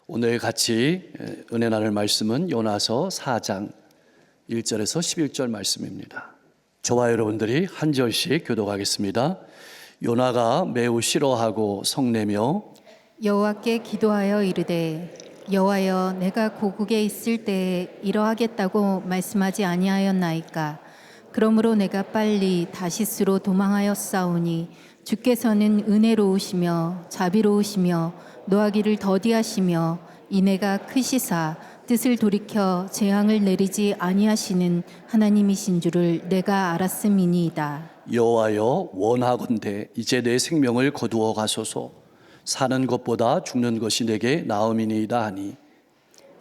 오늘 같이 은혜 나눌 말씀은 요나서 4장 1절에서 11절 말씀입니다. 저와 여러분들이 한 절씩 교독하겠습니다. 요나가 매우 싫어하고 성내며 여호와께 기도하여 이르되 여호와여, 내가 고국에 있을 때에 이러하겠다고 말씀하지 아니하였나이까? 그러므로 내가 빨리 다시스로 도망하였사오니 주께서는 은혜로우시며 자비로우시며 노하기를 더디하시며 인애가 크시사 뜻을 돌이켜 재앙을 내리지 아니하시는 하나님이신 줄을 내가 알았음이니이다. 여호와여, 원하건대 이제 내 생명을 거두어 가소서. 사는 것보다 죽는 것이 내게 나음이니이다 하니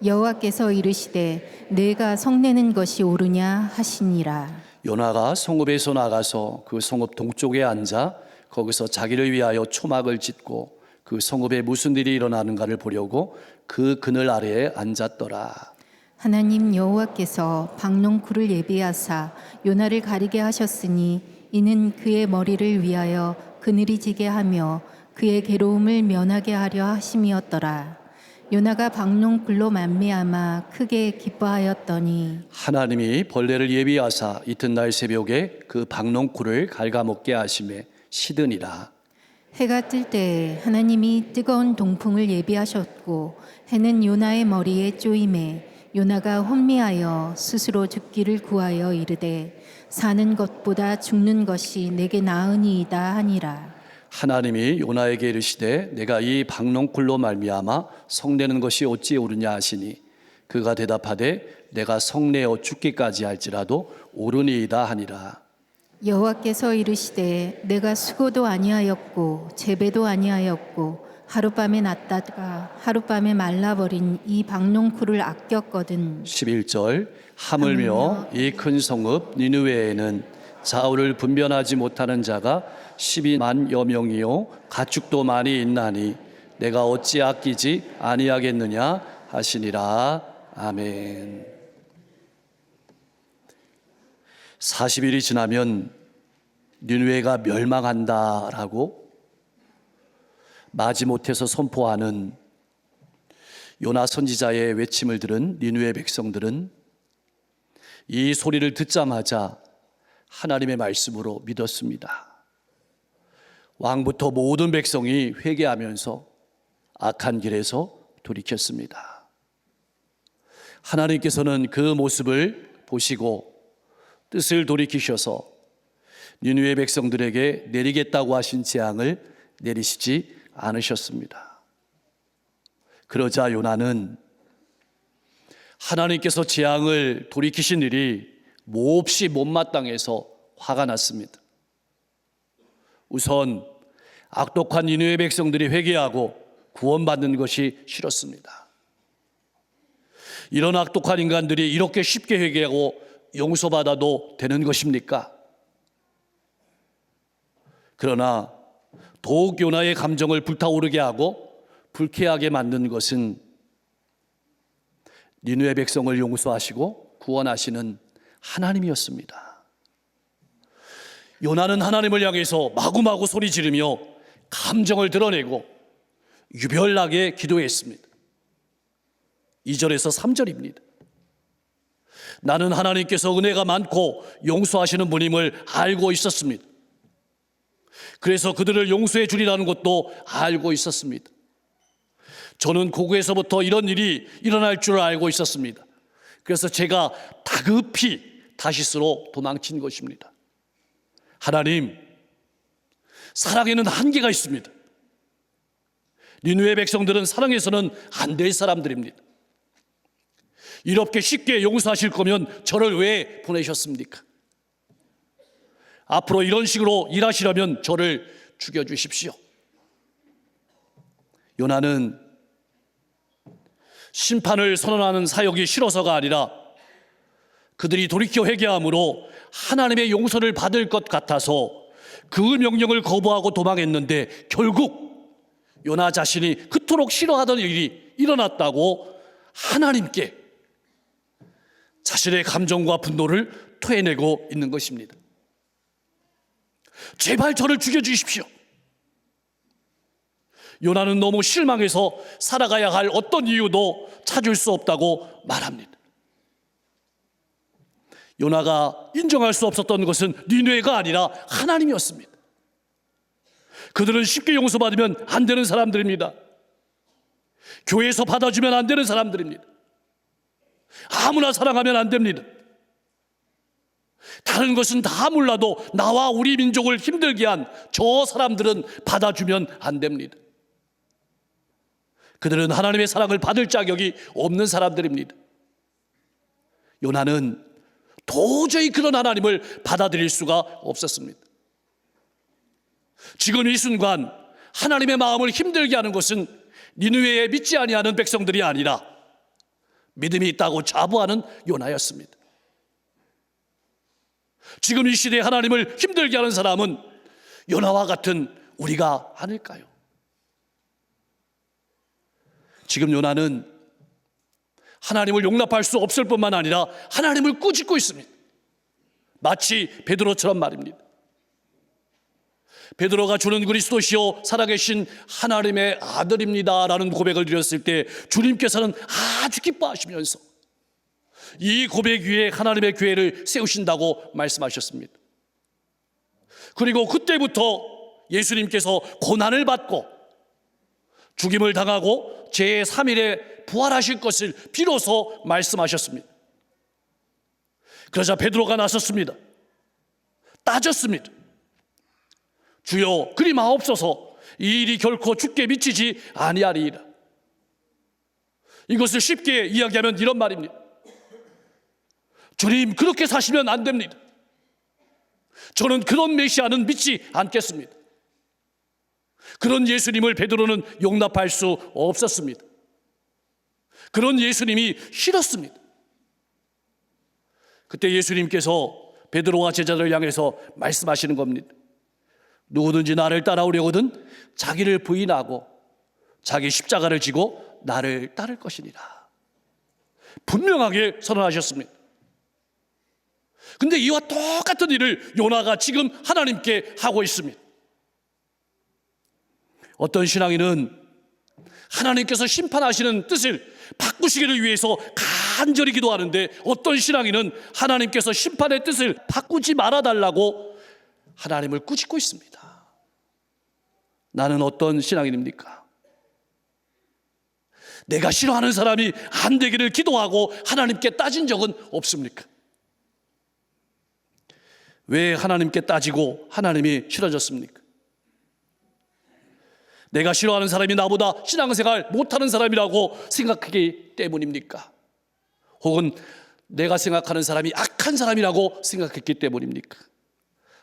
여호와께서 이르시되 내가 성내는 것이 옳으냐 하시니라. 요나가 성읍에서 나가서 그 성읍 동쪽에 앉아 거기서 자기를 위하여 초막을 짓고 그 성읍에 무슨 일이 일어나는가를 보려고 그 그늘 아래에 앉았더라. 하나님 여호와께서 박농쿨을 예비하사 요나를 가리게 하셨으니 이는 그의 머리를 위하여 그늘이 지게 하며 그의 괴로움을 면하게 하려 하심이었더라. 요나가 박농쿨로 말미암아 크게 기뻐하였더니 하나님이 벌레를 예비하사 이튿날 새벽에 그 박농쿨을 갉아먹게 하심에 시드니라. 해가 뜰 때에 하나님이 뜨거운 동풍을 예비하셨고 해는 요나의 머리에 쪼임에 요나가 혼미하여 스스로 죽기를 구하여 이르되 사는 것보다 죽는 것이 내게 나으니이다 하니라. 하나님이 요나에게 이르시되 내가 이 박농쿨로 말미암아 성내는 것이 어찌 옳으냐 하시니 그가 대답하되 내가 성내어 죽기까지 할지라도 옳으니이다 하니라. 여호와께서 이르시되 내가 수고도 아니하였고 재배도 아니하였고 하룻밤에 났다가 하룻밤에 말라버린 이 박농쿨을 아꼈거든. 11절 하물며 이 큰 성읍 니느웨에는 좌우를 분별하지 못하는 자가 12만여 명이요 가축도 많이 있나니 내가 어찌 아끼지 아니하겠느냐 하시니라. 아멘. 40일이 지나면 니느웨가 멸망한다라고 마지못해서 선포하는 요나 선지자의 외침을 들은 니느웨 백성들은 이 소리를 듣자마자 하나님의 말씀으로 믿었습니다. 왕부터 모든 백성이 회개하면서 악한 길에서 돌이켰습니다. 하나님께서는 그 모습을 보시고 뜻을 돌이키셔서 니느웨 백성들에게 내리겠다고 하신 재앙을 내리시지 않으셨습니다. 그러자 요나는 하나님께서 재앙을 돌이키신 일이 몹시 못마땅해서 화가 났습니다. 우선 악독한 니느웨 백성들이 회개하고 구원받는 것이 싫었습니다. 이런 악독한 인간들이 이렇게 쉽게 회개하고 용서받아도 되는 것입니까? 그러나 더욱 요나의 감정을 불타오르게 하고 불쾌하게 만든 것은 니느웨 백성을 용서하시고 구원하시는 하나님이었습니다. 요나는 하나님을 향해서 마구마구 소리 지르며 감정을 드러내고 유별나게 기도했습니다. 2절에서 3절입니다. 나는 하나님께서 은혜가 많고 용서하시는 분임을 알고 있었습니다. 그래서 그들을 용서해 주리라는 것도 알고 있었습니다. 저는 고국에서부터 이런 일이 일어날 줄 알고 있었습니다. 그래서 제가 다급히 다시스로 도망친 것입니다. 하나님, 사랑에는 한계가 있습니다. 니느웨 백성들은 사랑해서는 안 될 사람들입니다. 이렇게 쉽게 용서하실 거면 저를 왜 보내셨습니까? 앞으로 이런 식으로 일하시려면 저를 죽여주십시오. 요나는 심판을 선언하는 사역이 싫어서가 아니라 그들이 돌이켜 회개함으로 하나님의 용서를 받을 것 같아서 그 명령을 거부하고 도망했는데 결국 요나 자신이 그토록 싫어하던 일이 일어났다고 하나님께 자신의 감정과 분노를 토해내고 있는 것입니다. 제발 저를 죽여주십시오. 요나는 너무 실망해서 살아가야 할 어떤 이유도 찾을 수 없다고 말합니다. 요나가 인정할 수 없었던 것은 니느웨가 아니라 하나님이었습니다. 그들은 쉽게 용서받으면 안 되는 사람들입니다. 교회에서 받아주면 안 되는 사람들입니다. 아무나 사랑하면 안 됩니다. 다른 것은 다 몰라도 나와 우리 민족을 힘들게 한 저 사람들은 받아주면 안 됩니다. 그들은 하나님의 사랑을 받을 자격이 없는 사람들입니다. 요나는 도저히 그런 하나님을 받아들일 수가 없었습니다. 지금 이 순간 하나님의 마음을 힘들게 하는 것은 니느웨에 믿지 아니하는 백성들이 아니라 믿음이 있다고 자부하는 요나였습니다. 지금 이 시대에 하나님을 힘들게 하는 사람은 요나와 같은 우리가 아닐까요? 지금 요나는 하나님을 용납할 수 없을 뿐만 아니라 하나님을 꾸짖고 있습니다. 마치 베드로처럼 말입니다. 베드로가 주는 그리스도시요 살아계신 하나님의 아들입니다라는 고백을 드렸을 때 주님께서는 아주 기뻐하시면서 이 고백 위에 하나님의 교회를 세우신다고 말씀하셨습니다. 그리고 그때부터 예수님께서 고난을 받고 죽임을 당하고 제3일에 부활하실 것을 비로소 말씀하셨습니다. 그러자 베드로가 나섰습니다. 따졌습니다. 주여 그리 마옵소서, 이 일이 결코 주께 미치지 아니하리이다. 이것을 쉽게 이야기하면 이런 말입니다. 주님, 그렇게 사시면 안 됩니다. 저는 그런 메시아는 믿지 않겠습니다. 그런 예수님을 베드로는 용납할 수 없었습니다. 그런 예수님이 싫었습니다. 그때 예수님께서 베드로와 제자들을 향해서 말씀하시는 겁니다. 누구든지 나를 따라오려거든 자기를 부인하고 자기 십자가를 지고 나를 따를 것이니라. 분명하게 선언하셨습니다. 근데 이와 똑같은 일을 요나가 지금 하나님께 하고 있습니다. 어떤 신앙인은 하나님께서 심판하시는 뜻을 바꾸시기를 위해서 간절히 기도하는데, 어떤 신앙인은 하나님께서 심판의 뜻을 바꾸지 말아달라고 하나님을 꾸짖고 있습니다. 나는 어떤 신앙인입니까? 내가 싫어하는 사람이 안 되기를 기도하고 하나님께 따진 적은 없습니까? 왜 하나님께 따지고 하나님이 싫어졌습니까? 내가 싫어하는 사람이 나보다 신앙생활 못하는 사람이라고 생각하기 때문입니까? 혹은 내가 생각하는 사람이 악한 사람이라고 생각했기 때문입니까?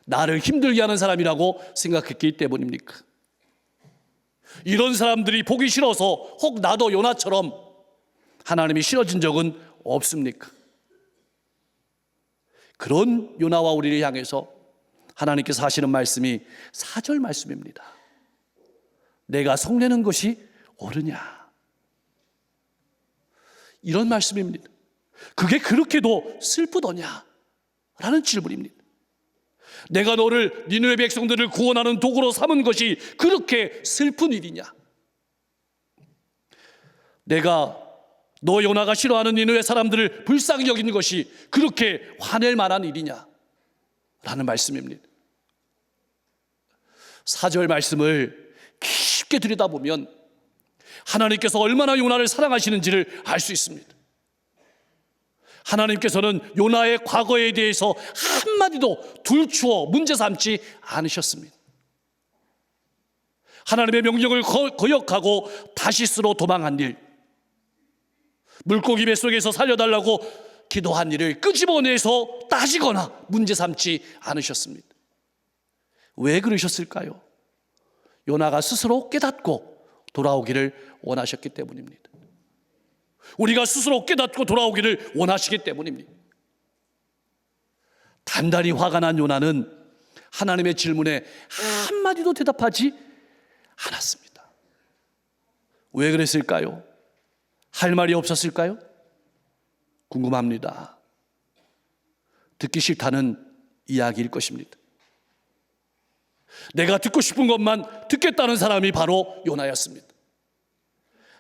나를 힘들게 하는 사람이라고 생각했기 때문입니까? 이런 사람들이 보기 싫어서 혹 나도 요나처럼 하나님이 싫어진 적은 없습니까? 그런 요나와 우리를 향해서 하나님께서 하시는 말씀이 4절 말씀입니다. 내가 성내는 것이 옳으냐? 이런 말씀입니다. 그게 그렇게도 슬프더냐? 라는 질문입니다. 내가 너를 니느웨 백성들을 구원하는 도구로 삼은 것이 그렇게 슬픈 일이냐? 내가 너 요나가 싫어하는 니느웨 사람들을 불쌍히 여기는 것이 그렇게 화낼 만한 일이냐? 라는 말씀입니다. 4절 말씀을 깊게 들여다보면 하나님께서 얼마나 요나를 사랑하시는지를 알 수 있습니다. 하나님께서는 요나의 과거에 대해서 한마디도 둘추어 문제 삼지 않으셨습니다. 하나님의 명령을 거역하고 다시스로 도망한 일, 물고기 뱃속에서 살려달라고 기도한 일을 끄집어내서 따지거나 문제 삼지 않으셨습니다. 왜 그러셨을까요? 요나가 스스로 깨닫고 돌아오기를 원하셨기 때문입니다. 우리가 스스로 깨닫고 돌아오기를 원하시기 때문입니다. 단단히 화가 난 요나는 하나님의 질문에 한마디도 대답하지 않았습니다. 왜 그랬을까요? 할 말이 없었을까요? 궁금합니다. 듣기 싫다는 이야기일 것입니다. 내가 듣고 싶은 것만 듣겠다는 사람이 바로 요나였습니다.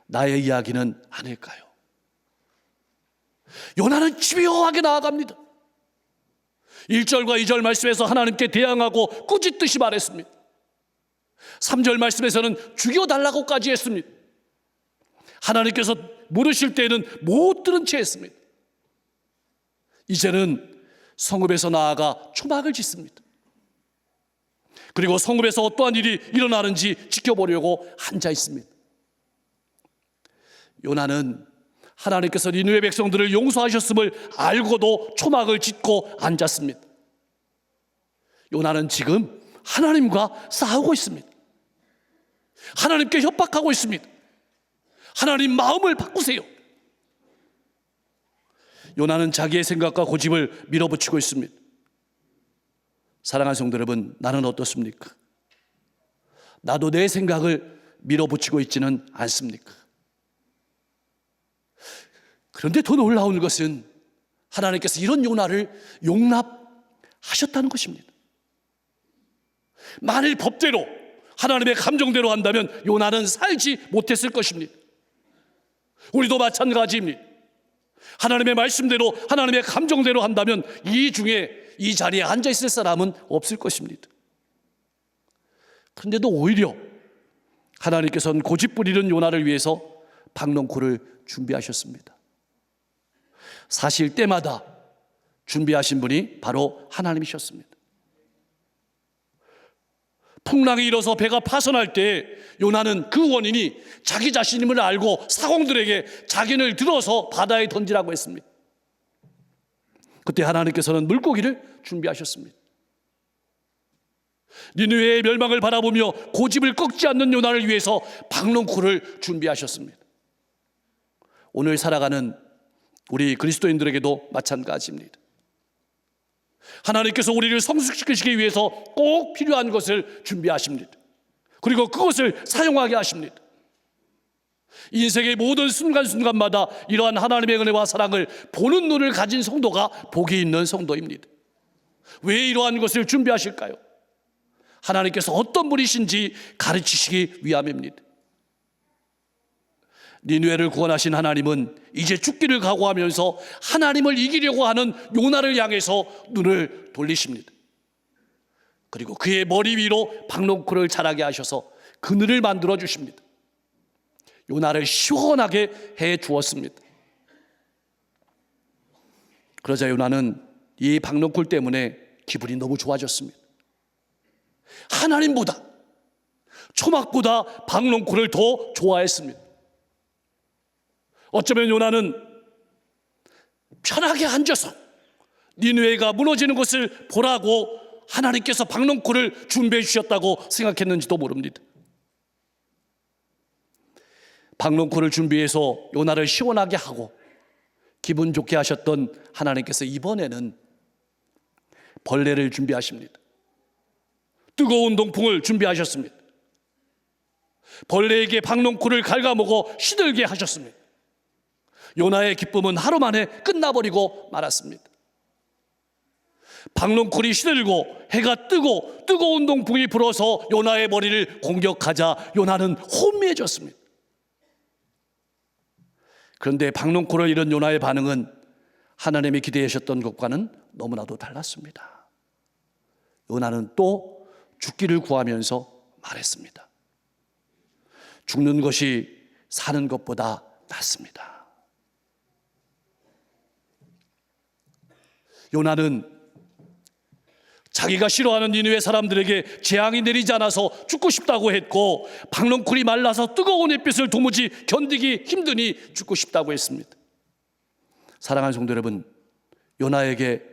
나의 이야기는 아닐까요? 요나는 집요하게 나아갑니다. 1절과 2절 말씀에서 하나님께 대항하고 꾸짖듯이 말했습니다. 3절 말씀에서는 죽여달라고까지 했습니다. 하나님께서 물으실 때에는 못 들은 채 했습니다. 이제는 성읍에서 나아가 초막을 짓습니다. 그리고 성읍에서 어떠한 일이 일어나는지 지켜보려고 앉아 있습니다. 요나는 하나님께서 니느웨 백성들을 용서하셨음을 알고도 초막을 짓고 앉았습니다. 요나는 지금 하나님과 싸우고 있습니다. 하나님께 협박하고 있습니다. 하나님 마음을 바꾸세요. 요나는 자기의 생각과 고집을 밀어붙이고 있습니다. 사랑하는 성도 여러분, 나는 어떻습니까? 나도 내 생각을 밀어붙이고 있지는 않습니까? 그런데 더 놀라운 것은 하나님께서 이런 요나를 용납하셨다는 것입니다. 만일 법대로 하나님의 감정대로 한다면 요나는 살지 못했을 것입니다. 우리도 마찬가지입니다. 하나님의 말씀대로 하나님의 감정대로 한다면 이 중에 이 자리에 앉아 있을 사람은 없을 것입니다. 그런데도 오히려 하나님께서는 고집 부리는 요나를 위해서 박넝쿨을 준비하셨습니다. 사실 때마다 준비하신 분이 바로 하나님이셨습니다. 풍랑이 일어서 배가 파손할 때 요나는 그 원인이 자기 자신임을 알고 사공들에게 자기를 들어서 바다에 던지라고 했습니다. 그때 하나님께서는 물고기를 준비하셨습니다. 니느웨의 멸망을 바라보며 고집을 꺾지 않는 요나를 위해서 박넝쿨을 준비하셨습니다. 오늘 살아가는 우리 그리스도인들에게도 마찬가지입니다. 하나님께서 우리를 성숙시키시기 위해서 꼭 필요한 것을 준비하십니다. 그리고 그것을 사용하게 하십니다. 인생의 모든 순간순간마다 이러한 하나님의 은혜와 사랑을 보는 눈을 가진 성도가 복이 있는 성도입니다. 왜 이러한 것을 준비하실까요? 하나님께서 어떤 분이신지 가르치시기 위함입니다. 니느웨를 구원하신 하나님은 이제 죽기를 각오하면서 하나님을 이기려고 하는 요나를 향해서 눈을 돌리십니다. 그리고 그의 머리 위로 박넝쿨을 자라게 하셔서 그늘을 만들어 주십니다. 요나를 시원하게 해 주었습니다. 그러자 요나는 이 박넝쿨 때문에 기분이 너무 좋아졌습니다. 하나님보다, 초막보다 박넝쿨을 더 좋아했습니다. 어쩌면 요나는 편하게 앉아서 니느웨가 무너지는 것을 보라고 하나님께서 박넝쿨을 준비해 주셨다고 생각했는지도 모릅니다. 박넝쿨을 준비해서 요나를 시원하게 하고 기분 좋게 하셨던 하나님께서 이번에는 벌레를 준비하십니다. 뜨거운 동풍을 준비하셨습니다. 벌레에게 박넝쿨을 갉아먹어 시들게 하셨습니다. 요나의 기쁨은 하루 만에 끝나버리고 말았습니다. 박넝쿨이 시들고 해가 뜨고 뜨거운 동풍이 불어서 요나의 머리를 공격하자 요나는 혼미해졌습니다. 그런데 박넝쿨을 잃은 요나의 반응은 하나님이 기대하셨던 것과는 너무나도 달랐습니다. 요나는 또 죽기를 구하면서 말했습니다. 죽는 것이 사는 것보다 낫습니다. 요나는 자기가 싫어하는 니느웨 사람들에게 재앙이 내리지 않아서 죽고 싶다고 했고 박넝쿨이 말라서 뜨거운 햇빛을 도무지 견디기 힘드니 죽고 싶다고 했습니다. 사랑하는 성도 여러분, 요나에게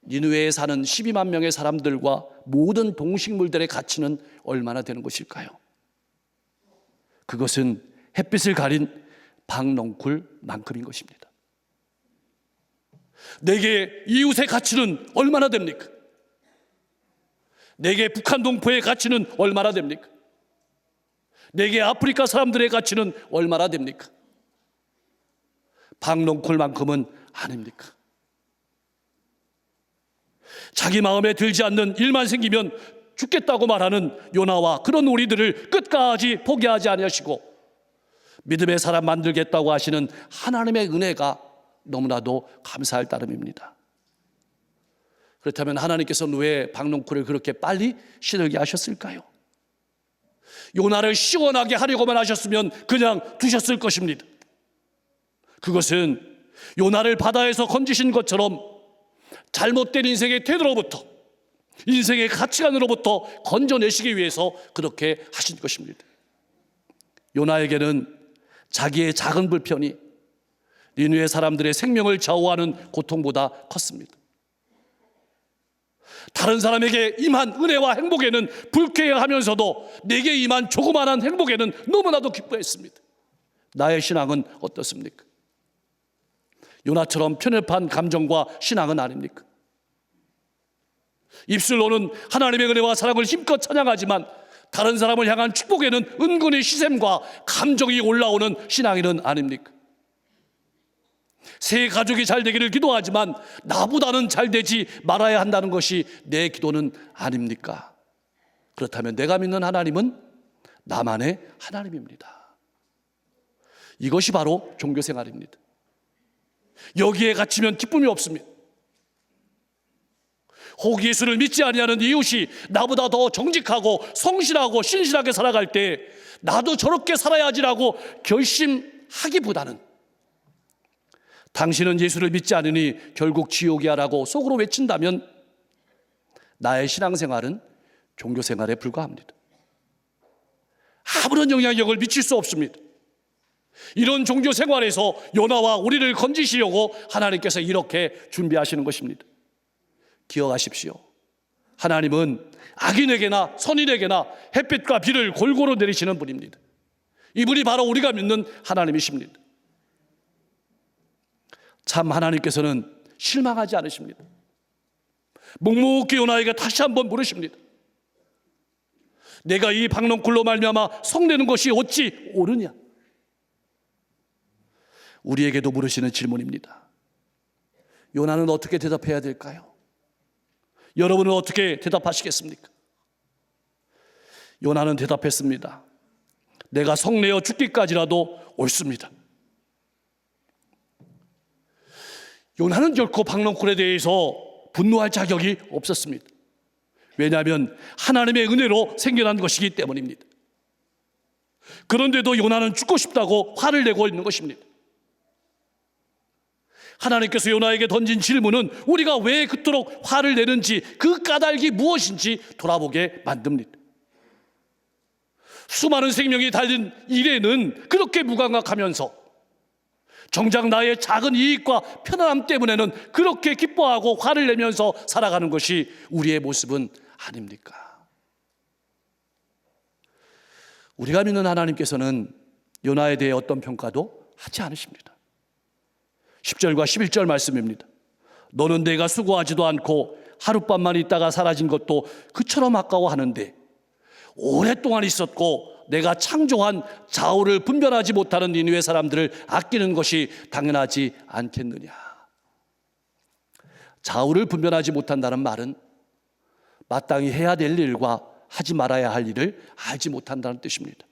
니느웨에 사는 12만 명의 사람들과 모든 동식물들의 가치는 얼마나 되는 것일까요? 그것은 햇빛을 가린 박넝쿨만큼인 것입니다. 내게 이웃의 가치는 얼마나 됩니까? 내게 북한 동포의 가치는 얼마나 됩니까? 내게 아프리카 사람들의 가치는 얼마나 됩니까? 박넝쿨만큼은 아닙니까? 자기 마음에 들지 않는 일만 생기면 죽겠다고 말하는 요나와 그런 우리들을 끝까지 포기하지 아니하시고 믿음의 사람 만들겠다고 하시는 하나님의 은혜가 너무나도 감사할 따름입니다. 그렇다면 하나님께서는 왜 박농쿨을 그렇게 빨리 시들게 하셨을까요? 요나를 시원하게 하려고만 하셨으면 그냥 두셨을 것입니다. 그것은 요나를 바다에서 건지신 것처럼 잘못된 인생의 태도로부터, 인생의 가치관으로부터 건져내시기 위해서 그렇게 하신 것입니다. 요나에게는 자기의 작은 불편이 니느웨 사람들의 생명을 좌우하는 고통보다 컸습니다. 다른 사람에게 임한 은혜와 행복에는 불쾌해하면서도 내게 임한 조그마한 행복에는 너무나도 기뻐했습니다. 나의 신앙은 어떻습니까? 요나처럼 편협한 감정과 신앙은 아닙니까? 입술로는 하나님의 은혜와 사랑을 힘껏 찬양하지만 다른 사람을 향한 축복에는 은근히 시샘과 감정이 올라오는 신앙인은 아닙니까? 새 가족이 잘 되기를 기도하지만 나보다는 잘 되지 말아야 한다는 것이 내 기도는 아닙니까? 그렇다면 내가 믿는 하나님은 나만의 하나님입니다. 이것이 바로 종교생활입니다. 여기에 갇히면 기쁨이 없습니다. 혹 예수를 믿지 아니하는 이웃이 나보다 더 정직하고 성실하고 신실하게 살아갈 때 나도 저렇게 살아야지라고 결심하기보다는 당신은 예수를 믿지 않으니 결국 지옥이야 라고 속으로 외친다면 나의 신앙생활은 종교생활에 불과합니다. 아무런 영향력을 미칠 수 없습니다. 이런 종교생활에서 요나와 우리를 건지시려고 하나님께서 이렇게 준비하시는 것입니다. 기억하십시오. 하나님은 악인에게나 선인에게나 햇빛과 비를 골고루 내리시는 분입니다. 이분이 바로 우리가 믿는 하나님이십니다. 참 하나님께서는 실망하지 않으십니다. 묵묵히 요나에게 다시 한번 물으십니다. 내가 이 박농쿨로 말미암아 성내는 것이 어찌 옳으냐? 우리에게도 물으시는 질문입니다. 요나는 어떻게 대답해야 될까요? 여러분은 어떻게 대답하시겠습니까? 요나는 대답했습니다. 내가 성내어 죽기까지라도 옳습니다. 요나는 결코 박농쿨에 대해서 분노할 자격이 없었습니다. 왜냐하면 하나님의 은혜로 생겨난 것이기 때문입니다. 그런데도 요나는 죽고 싶다고 화를 내고 있는 것입니다. 하나님께서 요나에게 던진 질문은 우리가 왜 그토록 화를 내는지, 그 까닭이 무엇인지 돌아보게 만듭니다. 수많은 생명이 달린 일에는 그렇게 무감각하면서 정작 나의 작은 이익과 편안함 때문에는 그렇게 기뻐하고 화를 내면서 살아가는 것이 우리의 모습은 아닙니까? 우리가 믿는 하나님께서는 요나에 대해 어떤 평가도 하지 않으십니다. 10절과 11절 말씀입니다. 너는 내가 수고하지도 않고 하룻밤만 있다가 사라진 것도 그처럼 아까워하는데 오랫동안 있었고 내가 창조한 좌우를 분별하지 못하는 니느웨 사람들을 아끼는 것이 당연하지 않겠느냐. 좌우를 분별하지 못한다는 말은 마땅히 해야 될 일과 하지 말아야 할 일을 알지 못한다는 뜻입니다.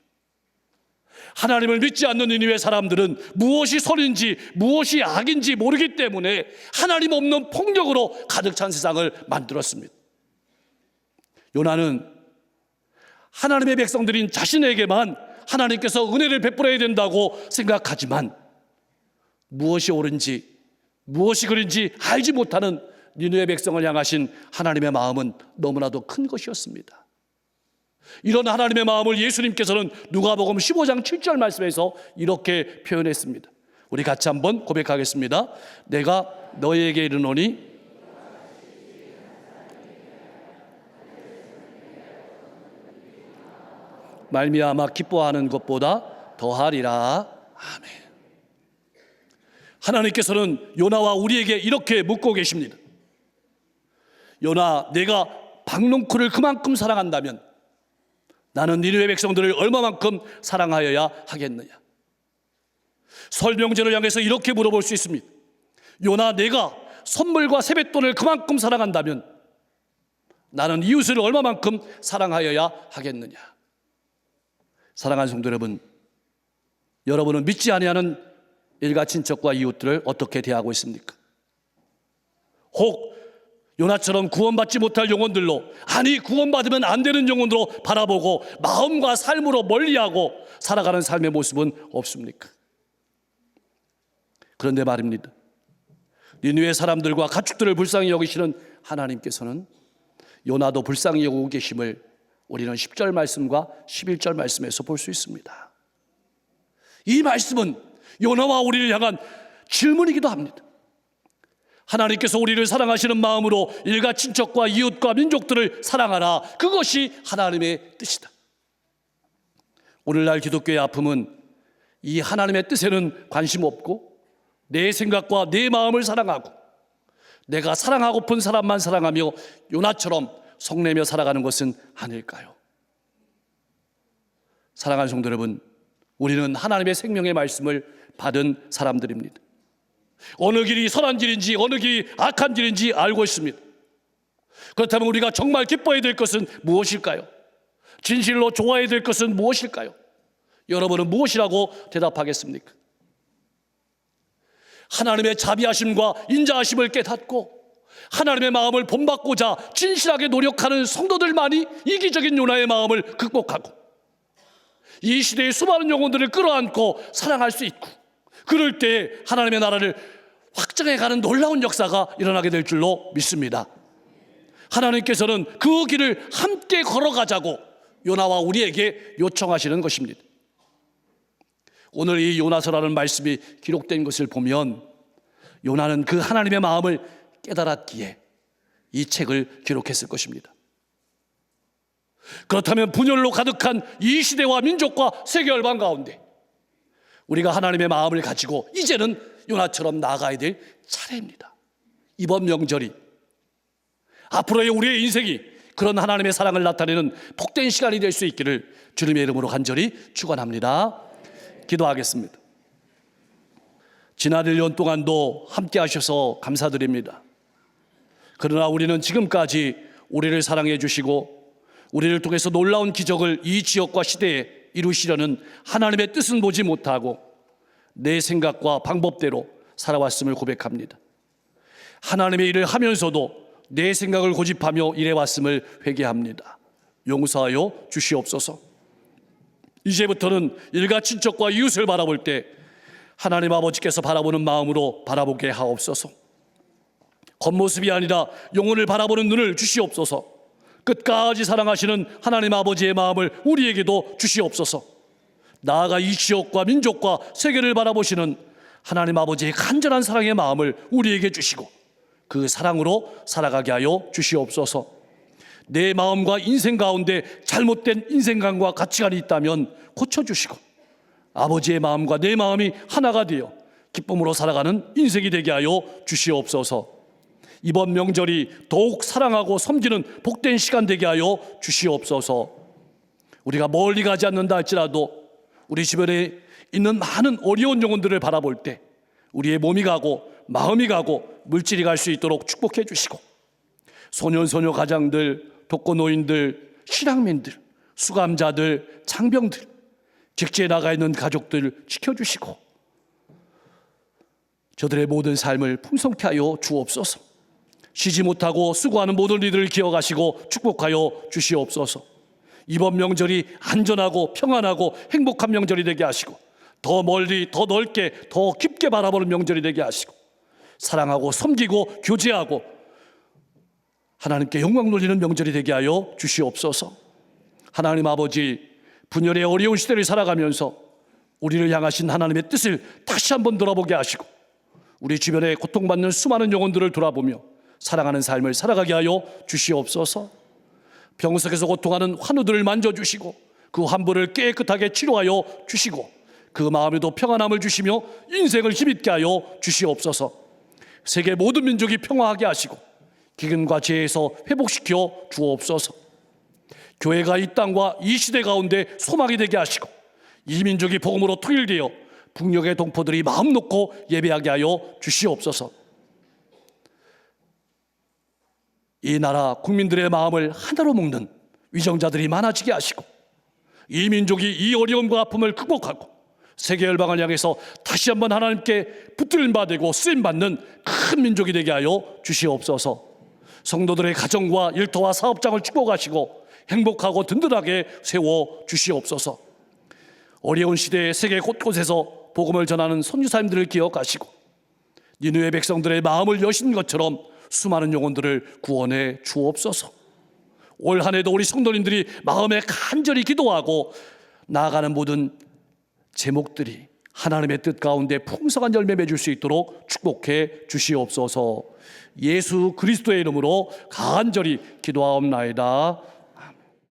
하나님을 믿지 않는 니느웨 사람들은 무엇이 선인지 무엇이 악인지 모르기 때문에 하나님 없는 폭력으로 가득 찬 세상을 만들었습니다. 요나는 하나님의 백성들인 자신에게만 하나님께서 은혜를 베풀어야 된다고 생각하지만 무엇이 옳은지 무엇이 그린지 알지 못하는 니느웨 백성을 향하신 하나님의 마음은 너무나도 큰 것이었습니다. 이런 하나님의 마음을 예수님께서는 누가복음 15장 7절 말씀에서 이렇게 표현했습니다. 우리 같이 한번 고백하겠습니다. 내가 너희에게 이르노니 말미암아 기뻐하는 것보다 더하리라. 아멘. 하나님께서는 요나와 우리에게 이렇게 묻고 계십니다. 요나, 내가 박농쿨을 그만큼 사랑한다면 나는 니느웨 백성들을 얼마만큼 사랑하여야 하겠느냐. 설명제를 향해서 이렇게 물어볼 수 있습니다. 요나, 내가 선물과 세뱃돈을 그만큼 사랑한다면 나는 이웃을 얼마만큼 사랑하여야 하겠느냐. 사랑하는 성도 여러분, 여러분은 믿지 아니하는 일가 친척과 이웃들을 어떻게 대하고 있습니까? 혹 요나처럼 구원받지 못할 영혼들로, 아니 구원받으면 안 되는 영혼으로 바라보고 마음과 삶으로 멀리하고 살아가는 삶의 모습은 없습니까? 그런데 말입니다, 니느웨 사람들과 가축들을 불쌍히 여기시는 하나님께서는 요나도 불쌍히 여기고 계심을 우리는 10절 말씀과 11절 말씀에서 볼 수 있습니다. 이 말씀은 요나와 우리를 향한 질문이기도 합니다. 하나님께서 우리를 사랑하시는 마음으로 일가 친척과 이웃과 민족들을 사랑하라. 그것이 하나님의 뜻이다. 오늘날 기독교의 아픔은 이 하나님의 뜻에는 관심 없고 내 생각과 내 마음을 사랑하고 내가 사랑하고픈 사람만 사랑하며 요나처럼 성내며 살아가는 것은 아닐까요? 사랑하는 성도 여러분, 우리는 하나님의 생명의 말씀을 받은 사람들입니다. 어느 길이 선한 길인지 어느 길이 악한 길인지 알고 있습니다. 그렇다면 우리가 정말 기뻐해야 될 것은 무엇일까요? 진실로 좋아해야 될 것은 무엇일까요? 여러분은 무엇이라고 대답하겠습니까? 하나님의 자비하심과 인자하심을 깨닫고 하나님의 마음을 본받고자 진실하게 노력하는 성도들만이 이기적인 요나의 마음을 극복하고 이 시대의 수많은 영혼들을 끌어안고 사랑할 수 있고, 그럴 때 하나님의 나라를 확장해가는 놀라운 역사가 일어나게 될 줄로 믿습니다. 하나님께서는 그 길을 함께 걸어가자고 요나와 우리에게 요청하시는 것입니다. 오늘 이 요나서라는 말씀이 기록된 것을 보면 요나는 그 하나님의 마음을 깨달았기에 이 책을 기록했을 것입니다. 그렇다면 분열로 가득한 이 시대와 민족과 세계 열방 가운데 우리가 하나님의 마음을 가지고 이제는 요나처럼 나아가야 될 차례입니다. 이번 명절이 앞으로의 우리의 인생이 그런 하나님의 사랑을 나타내는 복된 시간이 될 수 있기를 주님의 이름으로 간절히 축원합니다. 기도하겠습니다. 지난 1년 동안도 함께 하셔서 감사드립니다. 그러나 우리는 지금까지 우리를 사랑해 주시고 우리를 통해서 놀라운 기적을 이 지역과 시대에 이루시려는 하나님의 뜻은 보지 못하고 내 생각과 방법대로 살아왔음을 고백합니다. 하나님의 일을 하면서도 내 생각을 고집하며 일해왔음을 회개합니다. 용서하여 주시옵소서. 이제부터는 일가 친척과 이웃을 바라볼 때 하나님 아버지께서 바라보는 마음으로 바라보게 하옵소서. 겉모습이 아니라 영혼을 바라보는 눈을 주시옵소서. 끝까지 사랑하시는 하나님 아버지의 마음을 우리에게도 주시옵소서. 나아가 이 지역과 민족과 세계를 바라보시는 하나님 아버지의 간절한 사랑의 마음을 우리에게 주시고 그 사랑으로 살아가게 하여 주시옵소서. 내 마음과 인생 가운데 잘못된 인생관과 가치관이 있다면 고쳐주시고 아버지의 마음과 내 마음이 하나가 되어 기쁨으로 살아가는 인생이 되게 하여 주시옵소서. 이번 명절이 더욱 사랑하고 섬기는 복된 시간 되게 하여 주시옵소서. 우리가 멀리 가지 않는다 할지라도 우리 주변에 있는 많은 어려운 영혼들을 바라볼 때 우리의 몸이 가고 마음이 가고 물질이 갈 수 있도록 축복해 주시고 소년 소녀 가장들, 독거노인들, 실향민들, 수감자들, 장병들, 직지에 나가 있는 가족들 지켜주시고 저들의 모든 삶을 풍성케 하여 주옵소서. 쉬지 못하고 수고하는 모든 이들을 기억하시고 축복하여 주시옵소서. 이번 명절이 안전하고 평안하고 행복한 명절이 되게 하시고 더 멀리 더 넓게 더 깊게 바라보는 명절이 되게 하시고 사랑하고 섬기고 교제하고 하나님께 영광 돌리는 명절이 되게 하여 주시옵소서. 하나님 아버지, 분열의 어려운 시대를 살아가면서 우리를 향하신 하나님의 뜻을 다시 한번 돌아보게 하시고 우리 주변에 고통받는 수많은 영혼들을 돌아보며 사랑하는 삶을 살아가게 하여 주시옵소서. 병석에서 고통하는 환우들을 만져주시고 그 환부를 깨끗하게 치료하여 주시고 그 마음에도 평안함을 주시며 인생을 힘있게 하여 주시옵소서. 세계 모든 민족이 평화하게 하시고 기근과 재해에서 회복시켜 주옵소서. 교회가 이 땅과 이 시대 가운데 소망이 되게 하시고 이 민족이 복음으로 통일되어 북녘의 동포들이 마음 놓고 예배하게 하여 주시옵소서. 이 나라 국민들의 마음을 하나로 묶는 위정자들이 많아지게 하시고, 이 민족이 이 어려움과 아픔을 극복하고 세계 열방을 향해서 다시 한번 하나님께 붙들림 받고 쓰임 받는 큰 민족이 되게 하여 주시옵소서. 성도들의 가정과 일터와 사업장을 축복하시고 행복하고 든든하게 세워 주시옵소서. 어려운 시대에 세계 곳곳에서 복음을 전하는 선교사님들을 기억하시고 니느웨 백성들의 마음을 여신 것처럼 수많은 영혼들을 구원해 주옵소서. 올 한 해도 우리 성도님들이 마음에 간절히 기도하고 나아가는 모든 제목들이 하나님의 뜻 가운데 풍성한 열매 맺을 수 있도록 축복해 주시옵소서. 예수 그리스도의 이름으로 간절히 기도하옵나이다.